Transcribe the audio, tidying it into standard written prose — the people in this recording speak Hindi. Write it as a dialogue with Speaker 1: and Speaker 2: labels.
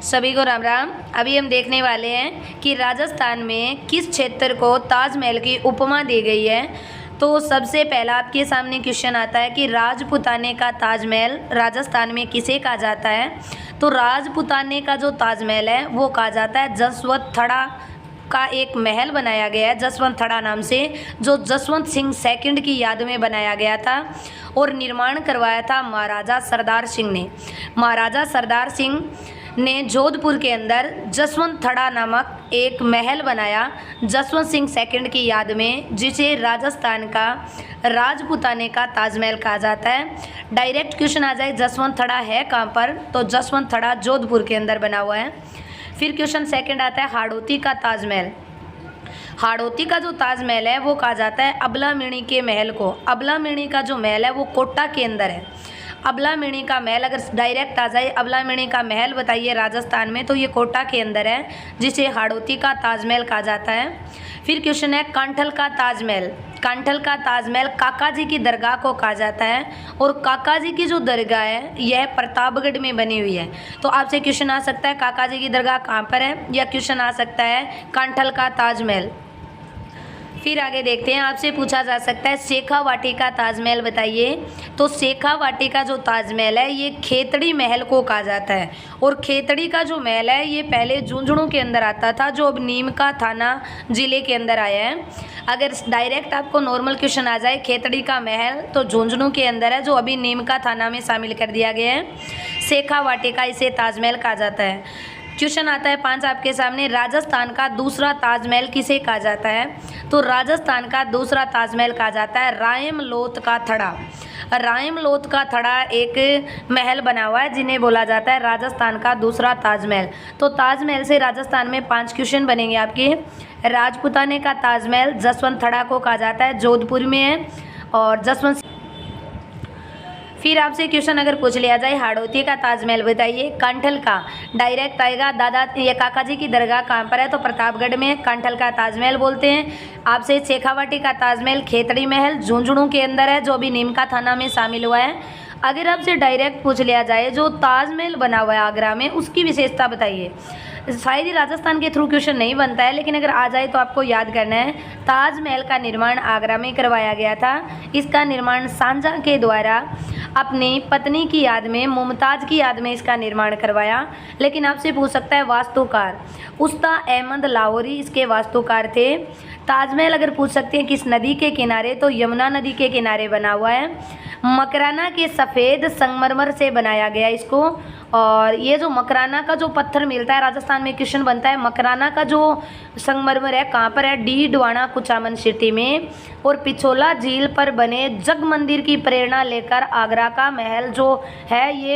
Speaker 1: सभी को राम राम। अभी हम देखने वाले हैं कि राजस्थान में किस क्षेत्र को ताजमहल की उपमा दी गई है। तो सबसे पहला आपके सामने क्वेश्चन आता है कि राजपुताने का ताजमहल राजस्थान में किसे कहा जाता है। तो राजपुताने का जो ताजमहल है वो कहा जाता है जसवंत थड़ा का एक महल बनाया गया है जसवंत थड़ा नाम से, जो जसवंत सिंह सेकंड की याद में बनाया गया था और निर्माण करवाया था महाराजा सरदार सिंह ने। महाराजा सरदार सिंह ने जोधपुर के अंदर जसवंत थड़ा नामक एक महल बनाया जसवंत सिंह सेकंड की याद में, जिसे राजस्थान का राजपुताने का ताजमहल कहा जाता है। डायरेक्ट क्वेश्चन आ जाए जसवंत थड़ा है कहाँ पर, तो जसवंत थड़ा जोधपुर के अंदर बना हुआ है। फिर क्वेश्चन सेकंड आता है हाड़ौती का ताजमहल। हाड़ौती का जो ताजमहल है वो कहा जाता है अबलामिणी के महल को। अबलामिणी का जो महल है वो कोटा के अंदर है। अबलामिणी का महल अगर डायरेक्ट आ जाए अबलामिणी का महल बताइए राजस्थान में, तो ये कोटा के अंदर है, जिसे हाड़ौती का ताजमहल कहा जाता है। फिर क्वेश्चन है कांठल का ताजमहल। कांठल का ताजमहल काका जी की दरगाह को कहा जाता है और काका जी की जो दरगाह है यह प्रतापगढ़ में बनी हुई है। तो आपसे क्वेश्चन आ सकता है काका जी की दरगाह कहाँ पर है, या क्वेश्चन आ सकता है कांठल का ताजमहल। फिर आगे देखते हैं, आपसे पूछा जा सकता है शेखावाटी का ताजमहल बताइए। तो शेखावाटी का जो ताजमहल है ये खेतड़ी महल को कहा जाता है और खेतड़ी का जो महल है ये पहले झुंझुनू के अंदर आता था, जो अब नीमका थाना जिले के अंदर आया है। अगर डायरेक्ट आपको नॉर्मल क्वेश्चन आ जाए खेतड़ी का महल तो झुंझुनू के अंदर है, जो अभी नीमका थाना में शामिल कर दिया गया है। शेखावाटी का इसे ताजमहल कहा जाता है। क्वेश्चन आता है 5 आपके सामने, राजस्थान का दूसरा ताजमहल किसे कहा जाता है। तो राजस्थान का दूसरा ताजमहल कहा जाता है रायमलोथ का थड़ा। रायमलोथ का थड़ा एक महल बना हुआ है जिन्हें बोला जाता है राजस्थान का दूसरा ताजमहल। तो ताजमहल से राजस्थान में 5 क्वेश्चन बनेंगे आपके। राजपुताने का ताजमहल जसवंत थड़ा को कहा जाता है, जोधपुर में है और जसवंत। फिर आपसे क्वेश्चन अगर पूछ लिया जाए हाड़ौती का ताजमहल बताइए। कांठल का डायरेक्ट आएगा दादा या काका जी की दरगाह कहाँ पर है, तो प्रतापगढ़ में कांठल का ताजमहल बोलते हैं। आपसे शेखावाटी का ताजमहल खेतड़ी महल झुंझुनू के अंदर है, जो अभी नीमका थाना में शामिल हुआ है। अगर आपसे डायरेक्ट पूछ लिया जाए जो ताजमहल बना हुआ है आगरा में उसकी विशेषता बताइए। शायद ही राजस्थान के थ्रू क्वेश्चन नहीं बनता है, लेकिन अगर आ जाए तो आपको याद करना है ताजमहल का निर्माण आगरा में करवाया गया था। इसका निर्माण शाहजहां के द्वारा अपनी पत्नी की याद में, मुमताज़ की याद में इसका निर्माण करवाया। लेकिन आपसे पूछ सकता है वास्तुकार, उस्ता अहमद लाहौरी इसके वास्तुकार थे। ताजमहल अगर पूछ सकते हैं किस नदी के किनारे, तो यमुना नदी के किनारे बना हुआ है। मकराना के सफ़ेद संगमरमर से बनाया गया इसको। और ये जो मकराना का जो पत्थर मिलता है राजस्थान में क्वेश्चन बनता है मकराना का जो संगमरमर है कहाँ पर है, डीडवाना कुचामन सिटी में। और पिछोला झील पर बने जग मंदिर की प्रेरणा लेकर आगरा का महल जो है ये